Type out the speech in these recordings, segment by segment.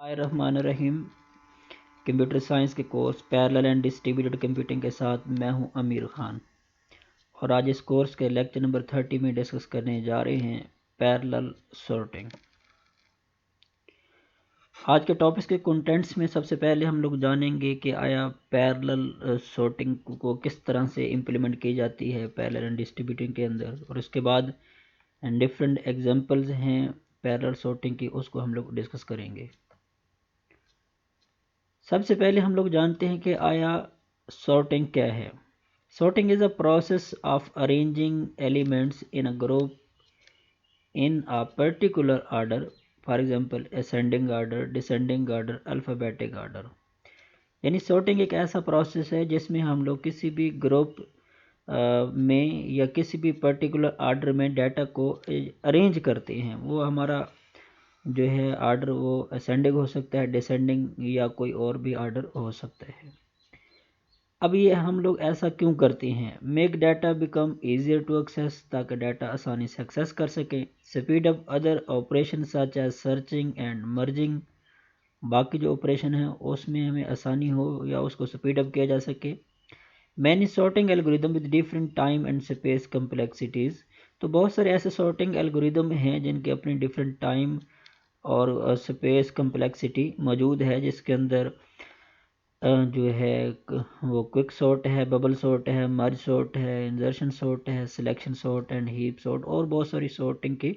रहीम। Computer science के course parallel and distributed computing के साथ मैं हूं अमीर खान और आज इस कोर्स के लेक्चर नंबर 30 में डिस्कस करने जा रहे हैं पैरेलल सॉर्टिंग। आज के टॉपिक्स के कंटेंट्स में सबसे पहले हम लोग जानेंगे कि आया पैरेलल सॉर्टिंग को किस तरह से इम्प्लीमेंट की जाती है पैरेलल एंड डिस्ट्रीब्यूटिंग के अंदर, और उसके बाद डिफरेंट एग्जांपल्स हैं पैरेलल सॉर्टिंग की, उसको हम लोग डिस्कस करेंगे। सबसे पहले हम लोग जानते हैं कि आया सॉर्टिंग क्या है। Sorting is a process of arranging elements in a group in a particular order, for example ascending order, descending order, alphabetic order. यानी सॉर्टिंग एक ऐसा प्रोसेस है जिसमें हम लोग किसी भी ग्रुप में या किसी भी पर्टिकुलर ऑर्डर में डाटा को अरेंज करते हैं। वो हमारा जो है ऑर्डर वो असेंडिंग हो सकता है, डिसेंडिंग या कोई और भी ऑर्डर हो सकता है। अब ये हम लोग ऐसा क्यों करते हैं? Make data become easier to access, ताकि डाटा आसानी से एक्सेस कर सकें। Speed up other operation such as searching and merging, बाकी जो ऑपरेशन है उसमें हमें आसानी हो या उसको स्पीड अप किया जा सके। Many sorting algorithm with different time and space complexities, तो बहुत सारे ऐसे सॉर्टिंग एल्गोरिदम हैं जिनके अपनी डिफरेंट टाइम और स्पेस कम्प्लेक्सिटी मौजूद है, जिसके अंदर जो है वो क्विक सॉर्ट है, बबल सॉर्ट है, मर्ज सॉर्ट है, इंजर्शन सॉर्ट है, selection sort and heap sort, और बहुत सारी सॉर्टिंग की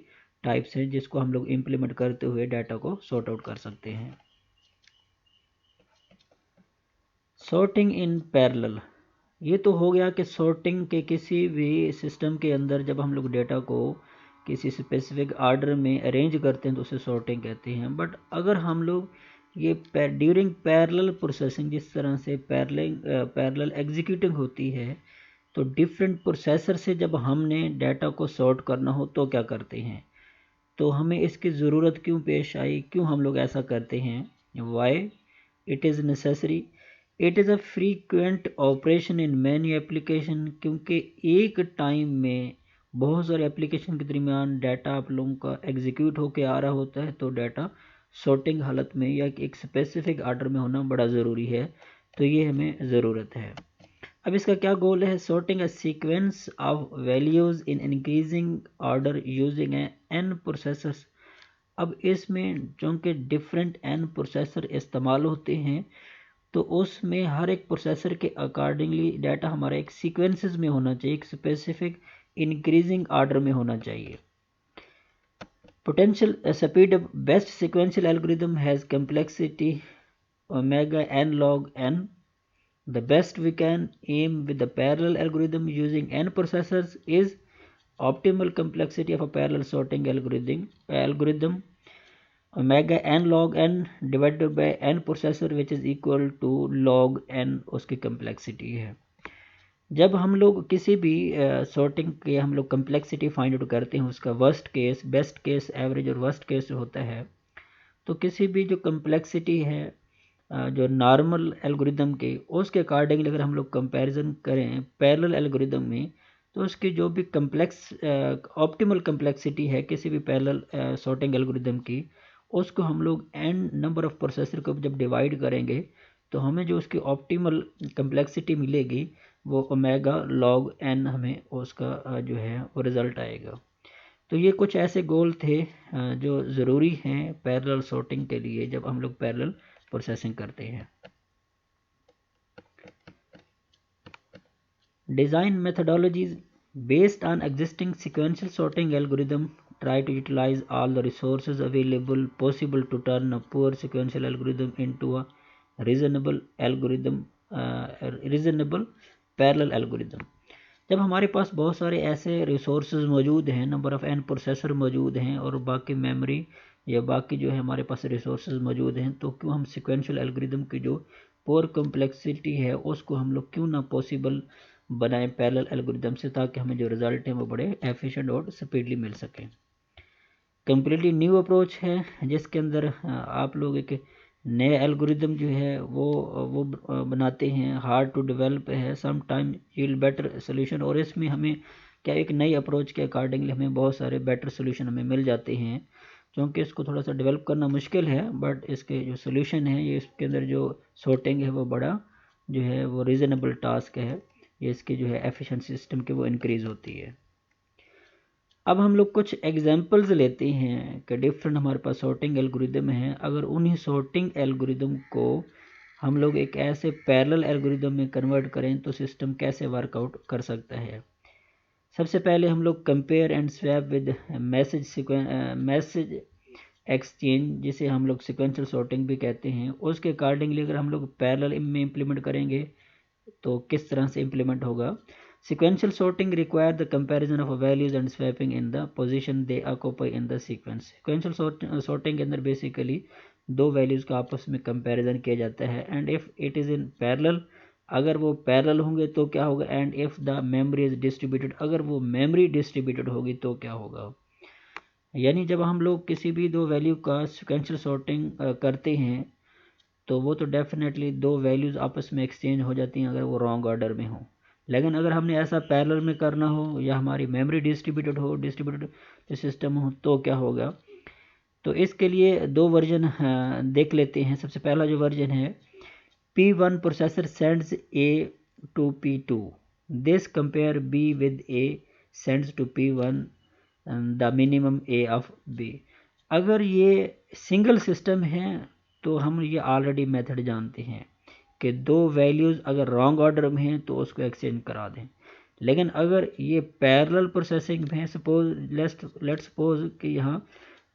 टाइप्स हैं जिसको हम लोग इम्प्लीमेंट करते हुए डाटा को सॉर्ट आउट कर सकते हैं। सॉर्टिंग इन पैरेलल, ये तो हो गया कि सॉर्टिंग के किसी भी सिस्टम के अंदर जब हम लोग डेटा को किसी स्पेसिफिक ऑर्डर में अरेंज करते हैं तो उसे सॉर्टिंग कहते हैं। बट अगर हम लोग ये ड्यूरिंग पैरेलल प्रोसेसिंग, जिस तरह से पैरेलल एग्जीक्यूटिंग होती है, तो डिफरेंट प्रोसेसर से जब हमने डाटा को सॉर्ट करना हो तो क्या करते हैं, तो हमें इसकी ज़रूरत क्यों पेश आई, क्यों हम लोग ऐसा करते हैं, why it is necessary. It is a frequent operation in many application, क्योंकि एक टाइम में बहुत सारे एप्लीकेशन के दरमियान डाटा आप लोगों का एग्जीक्यूट होकर आ रहा होता है, तो डाटा सॉर्टिंग हालत में या एक स्पेसिफिक ऑर्डर में होना बड़ा ज़रूरी है, तो ये हमें ज़रूरत है। अब इसका क्या गोल है? Sorting a sequence of values in increasing order using n processors. अब इसमें चूँकि डिफरेंट एन प्रोसेसर इस्तेमाल होते हैं, तो उसमें हर एक प्रोसेसर के अकॉर्डिंगली डाटा हमारा एक सीक्वेंसेस में होना चाहिए, एक स्पेसिफिक इंक्रीजिंग ऑर्डर में होना चाहिए। Potential speed of best sequential algorithm has complexity omega n log n. The best we can aim with the parallel algorithm using n processors is optimal complexity of a parallel sorting algorithm omega n log n divided by n processor, which is equal to log n उसकी complexity है। जब हम लोग किसी भी sorting के हम लोग कम्प्लेक्सिटी फाइंड आउट करते हैं, उसका worst case, best case, average और वर्स्ट केस जो होता है, तो किसी भी जो कम्प्लेक्सिटी है जो नॉर्मल एल्गोरिदम के, उसके अकॉर्डिंगली अगर हम लोग कंपैरिजन करें पैरेलल एल्गोरिदम में, तो उसकी जो भी कम्प्लेक्स ऑप्टिमल कम्प्लेक्सिटी है किसी भी पैरेलल सॉर्टिंग एल्गोरिदम की, उसको हम लोग एन नंबर ऑफ प्रोसेसर को जब डिवाइड करेंगे तो हमें जो उसकी ऑप्टिमल कम्प्लेक्सिटी मिलेगी वो ओमेगा लॉग एन हमें उसका जो है वो रिज़ल्ट आएगा। तो ये कुछ ऐसे गोल थे जो ज़रूरी हैं पैरेलल सॉर्टिंग के लिए जब हम लोग पैरेलल प्रोसेसिंग करते हैं। Design methodologies based on existing sequential sorting algorithm try to utilize all the resources available possible to turn a poor sequential algorithm into a reasonable parallel algorithm. जब हमारे पास बहुत सारे ऐसे रिसोर्सेज मौजूद हैं, नंबर ऑफ़ एन प्रोसेसर मौजूद हैं और बाकी मेमोरी या बाकी जो है हमारे पास रिसोर्सेज मौजूद हैं, तो क्यों हम सिक्वेंशियल एल्गोरिदम की जो पोर कम्प्लेक्सिटी है उसको हम लोग क्यों ना पॉसिबल बनाएं पैरेलल एल्गोरिदम से, ताकि हमें जो रिज़ल्ट है वो बड़े एफिशिएंट और स्पीडली मिल सकें। कम्प्लीटली न्यू अप्रोच है जिसके अंदर आप लोग एक नए एल्गोरिदम जो है वो बनाते हैं, हार्ड टू डेवलप है, some time yield better solution, और इसमें हमें क्या एक नई अप्रोच के अकॉर्डिंगली हमें बहुत सारे बेटर सोल्यूशन हमें मिल जाते हैं, क्योंकि इसको थोड़ा सा डेवलप करना मुश्किल है, बट इसके जो सोल्यूशन है, ये इसके अंदर जो सॉर्टिंग है वो बड़ा जो है वो रीज़नेबल टास्क है, ये इसके जो है एफिशिएंसी सिस्टम की वो इंक्रीज़ होती है। अब हम लोग कुछ एग्जांपल्स लेते हैं कि डिफरेंट हमारे पास सॉर्टिंग एल्गोरिदम है। अगर उन्हीं सॉर्टिंग एल्गोरिदम को हम लोग एक ऐसे पैरेलल एल्गोरिदम में कन्वर्ट करें तो सिस्टम कैसे वर्कआउट कर सकता है। सबसे पहले हम लोग compare and swap with message exchange, जिसे हम लोग सिक्वेंशियल सॉर्टिंग भी कहते हैं, उसके अकॉर्डिंगली अगर हम लोग पैरेलल में इम्प्लीमेंट करेंगे तो किस तरह से इम्प्लीमेंट होगा। Sequential sorting require the comparison of values and swapping in the position they occupy in the sequence. Sequential sorting के अंदर basically दो वैल्यूज़ का आपस में कंपैरिजन किया जाता है, and if it is in parallel, अगर वो पैरेलल होंगे तो क्या होगा, and if the memory is distributed, अगर वो मेमोरी डिस्ट्रीब्यूटेड होगी तो क्या होगा। यानी जब हम लोग किसी भी दो वैल्यू का सिक्वेंशियल सॉर्टिंग करते हैं तो वो तो डेफिनेटली दो वैल्यूज़ आपस में एक्सचेंज हो जाती हैं अगर वो रॉन्ग ऑर्डर में हो। लेकिन अगर हमने ऐसा पैरेलल में करना हो या हमारी मेमोरी डिस्ट्रीब्यूटेड सिस्टम हो तो क्या होगा। तो इसके लिए दो वर्जन देख लेते हैं। सबसे पहला जो वर्जन है, P1 processor sends A to P2, this compare B with A sends to P1 the minimum A of B। अगर ये सिंगल सिस्टम है तो हम ये ऑलरेडी मेथड जानते हैं कि दो वैल्यूज़ अगर रॉन्ग ऑर्डर में हैं तो उसको एक्सचेंज करा दें। लेकिन अगर ये पैरेलल प्रोसेसिंग में है, सपोज लेट्स सपोज कि यहाँ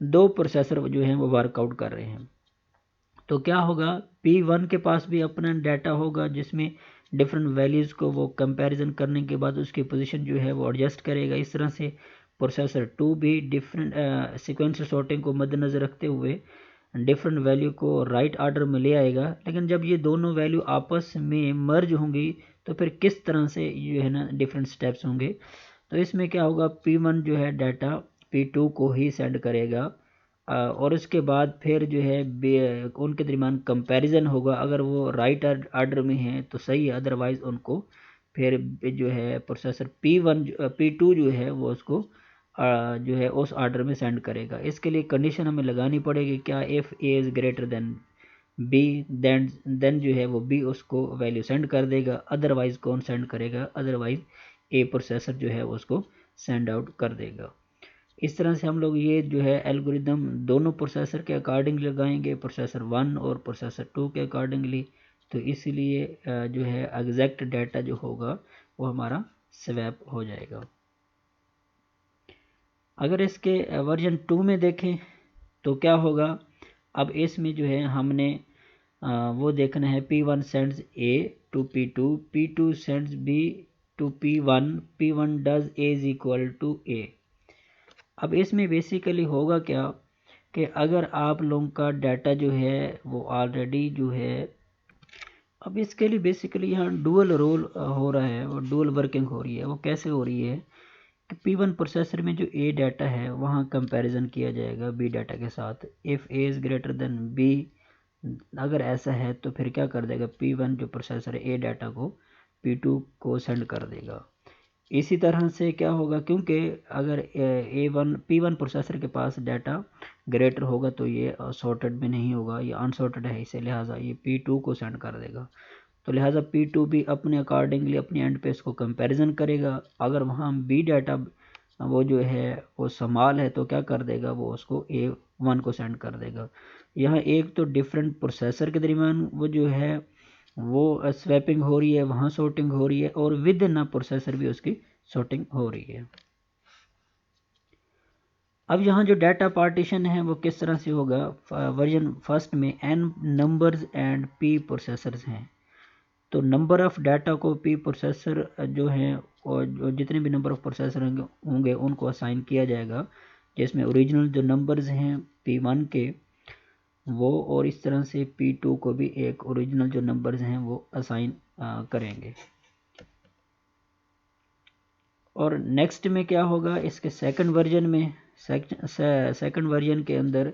दो प्रोसेसर जो हैं वो वर्कआउट कर रहे हैं, तो क्या होगा, P1 के पास भी अपना डाटा होगा जिसमें डिफरेंट वैल्यूज़ को वो कंपैरिजन करने के बाद उसकी पोजीशन जो है वो एडजस्ट करेगा। इस तरह से प्रोसेसर 2 भी डिफरेंट सीक्वेंशियल सॉर्टिंग को मद्देनज़र रखते हुए डिफरेंट वैल्यू को राइट ऑर्डर में ले आएगा। लेकिन जब ये दोनों वैल्यू आपस में मर्ज होंगी तो फिर किस तरह से जो है ना डिफरेंट स्टेप्स होंगे। तो इसमें क्या होगा, P1 जो है डाटा P2 को ही सेंड करेगा और उसके बाद फिर जो है उनके दरमियान कंपैरिजन होगा। अगर वो राइट ऑर्डर में हैं तो सही है, अदरवाइज उनको फिर जो है प्रोसेसर P2 जो है वो उसको जो है उस ऑर्डर में सेंड करेगा। इसके लिए कंडीशन हमें लगानी पड़ेगी, क्या, if A is greater than B then जो है वो बी उसको वैल्यू सेंड कर देगा, अदरवाइज कौन सेंड करेगा, अदरवाइज ए प्रोसेसर जो है उसको सेंड आउट कर देगा। इस तरह से हम लोग ये जो है एल्गोरिदम दोनों प्रोसेसर के अकॉर्डिंगली लगाएंगे, प्रोसेसर 1 और प्रोसेसर 2 के अकॉर्डिंगली। तो इसलिए जो है एग्जैक्ट डाटा जो होगा वो हमारा स्वैप हो जाएगा। अगर इसके वर्जन 2 में देखें तो क्या होगा, अब इसमें जो है हमने वो देखना है, P1 sends A to P2, P2 sends B to P1, P1 does A is equal to A। अब इसमें बेसिकली होगा क्या कि अगर आप लोगों का डाटा जो है वो ऑलरेडी जो है, अब इसके लिए बेसिकली यहाँ डुअल रोल हो रहा है और डुअल वर्किंग हो रही है। वो कैसे हो रही है कि P1 प्रोसेसर में जो A डाटा है वहाँ कंपैरिजन किया जाएगा B डाटा के साथ। If A is greater then B, अगर ऐसा है तो फिर क्या कर देगा, P1 जो प्रोसेसर है A डाटा को P2 को सेंड कर देगा। इसी तरह से क्या होगा, क्योंकि अगर P1 प्रोसेसर के पास डाटा ग्रेटर होगा तो ये सॉर्टेड में नहीं होगा, ये अनसॉर्टेड है, इसे लिहाजा ये P2 को सेंड कर देगा। तो लिहाजा P2 भी अपने अकॉर्डिंगली अपने एंड पे इसको कंपैरिजन करेगा। अगर वहाँ B डाटा वो जो है वो समाल है तो क्या कर देगा, वो उसको A1 को सेंड कर देगा। यहाँ एक तो डिफरेंट प्रोसेसर के दरमियान वो जो है वो स्वैपिंग हो रही है, वहाँ सॉर्टिंग हो रही है, और विद इन प्रोसेसर भी उसकी सॉर्टिंग हो रही है। अब यहाँ जो डाटा पार्टीशन है वो किस तरह से होगा, वर्जन फर्स्ट में n numbers and p processors हैं। तो नंबर ऑफ डाटा को p प्रोसेसर जो हैं और जो जितने भी नंबर ऑफ प्रोसेसर होंगे उनको असाइन किया जाएगा, जिसमें ओरिजिनल जो नंबर्स हैं P1 के वो, और इस तरह से P2 को भी एक ओरिजिनल जो नंबर्स हैं वो असाइन करेंगे। और नेक्स्ट में क्या होगा, इसके सेकंड वर्जन में सेकंड वर्जन के अंदर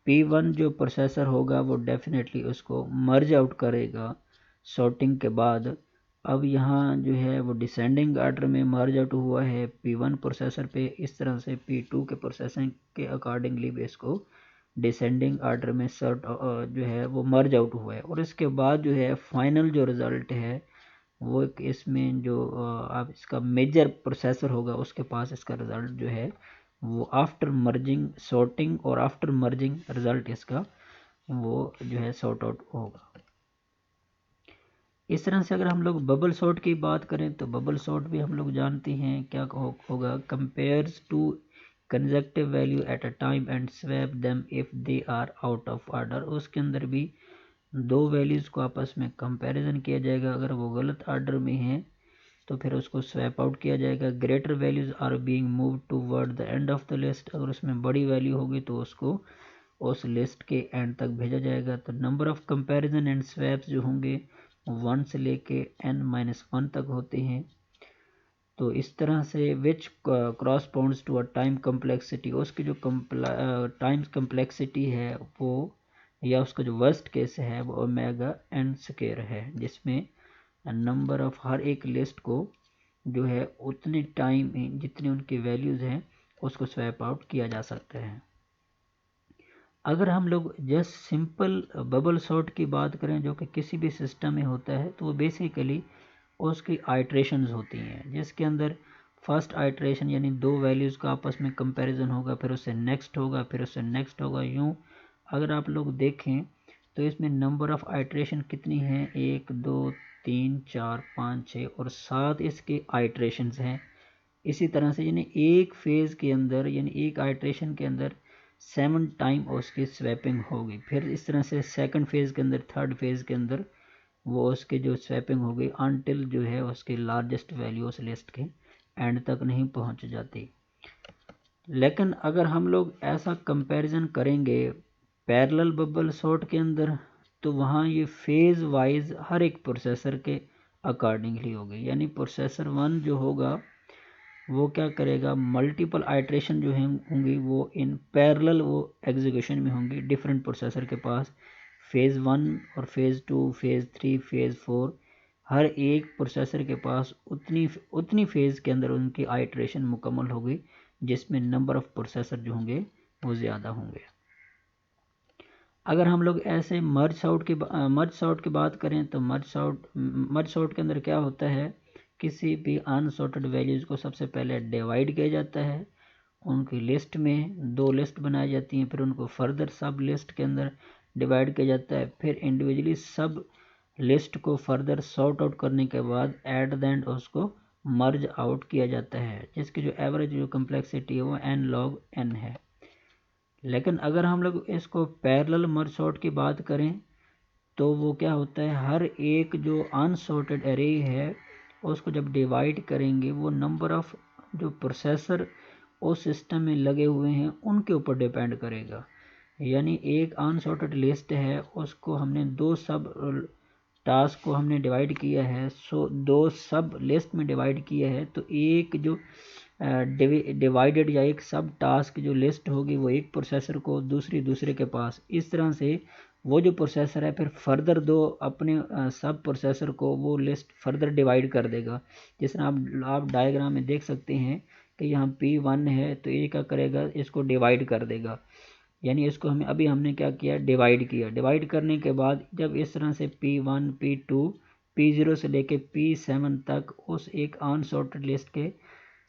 P1 जो प्रोसेसर होगा वो डेफिनेटली उसको मर्ज आउट करेगा सॉर्टिंग के बाद अब यहाँ जो है वो डिसेंडिंग आर्डर में मर्ज आउट हुआ है P1 प्रोसेसर पे, इस तरह से P2 के प्रोसेसिंग के अकॉर्डिंगली भी इसको डिसेंडिंग आर्डर में सर्ट जो है वो मर्ज आउट हुआ है। और इसके बाद जो है फाइनल जो रिज़ल्ट है वो एक इसमें जो आप इसका मेजर प्रोसेसर होगा उसके पास इसका रिज़ल्ट जो है वो आफ्टर मर्जिंग सॉर्टिंग और आफ्टर मर्जिंग रिज़ल्ट इसका वो जो है सॉर्ट आउट होगा। इस तरह से अगर हम लोग बबल सॉर्ट की बात करें तो बबल सॉर्ट भी हम लोग जानते हैं क्या होगा, compares two consecutive value at a time and swap them if they are out of order. उसके अंदर भी दो वैल्यूज़ को आपस में कंपैरिजन किया जाएगा, अगर वो गलत ऑर्डर में है तो फिर उसको स्वैप आउट किया जाएगा। Greater values are being move toward the end of the list, अगर उसमें बड़ी वैल्यू होगी तो उसको उस लिस्ट के एंड तक भेजा जाएगा। तो number of comparison and swaps जो होंगे 1 से लेके n-1 तक होते हैं। तो इस तरह से विच क्रॉसपॉन्ड्स टू अ टाइम कम्प्लेक्सिटी, उसकी जो टाइम कम्प्लेक्सिटी है वो या उसका जो वर्स्ट केस है वो ओमेगा n स्क्वायर है, जिसमें नंबर ऑफ हर एक लिस्ट को जो है उतने टाइम में जितनी उनकी वैल्यूज़ हैं उसको स्वैप आउट किया जा सकता है। अगर हम लोग जस्ट सिंपल बबल सॉर्ट की बात करें जो कि किसी भी सिस्टम में होता है तो वो बेसिकली उसकी आइट्रेशंस होती हैं, जिसके अंदर फर्स्ट आइट्रेशन यानी दो वैल्यूज़ का आपस में कंपैरिजन होगा, फिर उससे नेक्स्ट होगा, फिर उससे नेक्स्ट होगा, यूँ अगर आप लोग देखें तो इसमें नंबर ऑफ़ आइट्रेशन कितनी हैं, 1 2 3 4 5 6 और 7 इसके आइट्रेशंस हैं। इसी तरह से यानी एक फेज़ के अंदर यानी एक आइट्रेशन के अंदर 7 टाइम उसकी स्वैपिंग होगी। फिर इस तरह से सेकंड फेज़ के अंदर, थर्ड फेज़ के अंदर वो उसके जो स्वैपिंग होगी अनटिल जो है उसकी लार्जेस्ट वैल्यू उस लिस्ट के एंड तक नहीं पहुंच जाती। लेकिन अगर हम लोग ऐसा कंपैरिजन करेंगे पैरेलल बबल सॉर्ट के अंदर तो वहाँ ये फेज़ वाइज हर एक प्रोसेसर के अकॉर्डिंगली होगी, यानी प्रोसेसर 1 जो होगा वो क्या करेगा, मल्टीपल आइट्रेशन जो होंगी वो इन पैरेलल वो एग्जीक्यूशन में होंगी डिफरेंट प्रोसेसर के पास। फेज़ 1 और फेज़ 2 फेज़ 3 फेज़ 4 हर एक प्रोसेसर के पास उतनी फेज़ के अंदर उनकी आइट्रेशन मुकम्मल होगी जिसमें नंबर ऑफ़ प्रोसेसर जो होंगे वो ज़्यादा होंगे। अगर हम लोग ऐसे मर्ज सॉर्ट की बात करें तो मर्ज सॉर्ट के अंदर क्या होता है, किसी भी अनसॉर्टेड वैल्यूज़ को सबसे पहले डिवाइड किया जाता है, उनकी लिस्ट में दो लिस्ट बनाई जाती हैं, फिर उनको फर्दर सब लिस्ट के अंदर डिवाइड किया जाता है, फिर इंडिविजुअली सब लिस्ट को फर्दर सॉर्ट आउट करने के बाद एट द एंड उसको मर्ज आउट किया जाता है, जिसकी जो एवरेज जो कम्प्लेक्सिटी है वो n log n है। लेकिन अगर हम लोग इसको पैरेलल मर्ज सॉर्ट की बात करें तो वो क्या होता है, हर एक जो अनसॉर्टेड एरे है उसको जब डिवाइड करेंगे वो नंबर ऑफ़ जो प्रोसेसर उस सिस्टम में लगे हुए हैं उनके ऊपर डिपेंड करेगा। यानी एक अनसॉर्टेड लिस्ट है उसको हमने दो सब टास्क को हमने डिवाइड किया है, सो दो सब लिस्ट में डिवाइड किया है, तो एक जो डिवाइडेड या एक सब टास्क जो लिस्ट होगी वो एक प्रोसेसर को दूसरे के पास, इस तरह से वो जो प्रोसेसर है फिर फर्दर दो अपने सब प्रोसेसर को वो लिस्ट फर्दर डिवाइड कर देगा। जिस तरह आप डायग्राम में देख सकते हैं कि यहाँ P1 है तो ये क्या करेगा, इसको डिवाइड कर देगा, यानी इसको हमने क्या किया, डिवाइड करने के बाद जब इस तरह से P1 P2 P0 से लेके P7 तक उस एक अनसॉर्टेड लिस्ट के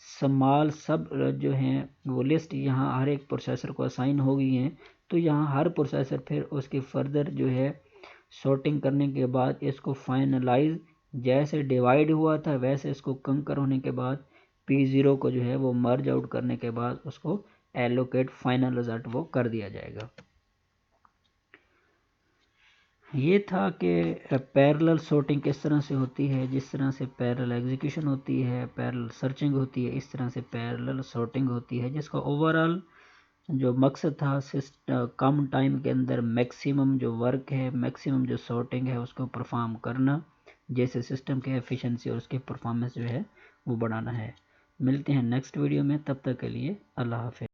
स्मॉल सब जो हैं वो लिस्ट यहाँ हर एक प्रोसेसर को असाइन हो गई हैं, तो यहाँ हर प्रोसेसर फिर उसके फर्दर जो है सॉर्टिंग करने के बाद इसको फाइनलाइज जैसे डिवाइड हुआ था वैसे इसको कंकर होने के बाद P0 को जो है वो मर्ज आउट करने के बाद उसको एलोकेट फाइनल रिजल्ट वो कर दिया जाएगा। ये था कि पैरेलल सॉर्टिंग किस तरह से होती है, जिस तरह से पैरेलल एग्जीक्यूशन होती है, पैरेलल सर्चिंग होती है, इस तरह से पैरेलल सॉर्टिंग होती है, जिसका ओवरऑल जो मकसद था कम टाइम के अंदर मैक्सिमम जो वर्क है, मैक्सिमम जो सॉर्टिंग है उसको परफॉर्म करना, जैसे सिस्टम के एफिशिएंसी और उसके परफॉर्मेंस जो है वो बढ़ाना है। मिलते हैं नेक्स्ट वीडियो में, तब तक के लिए अल्लाह हाफ़िज़।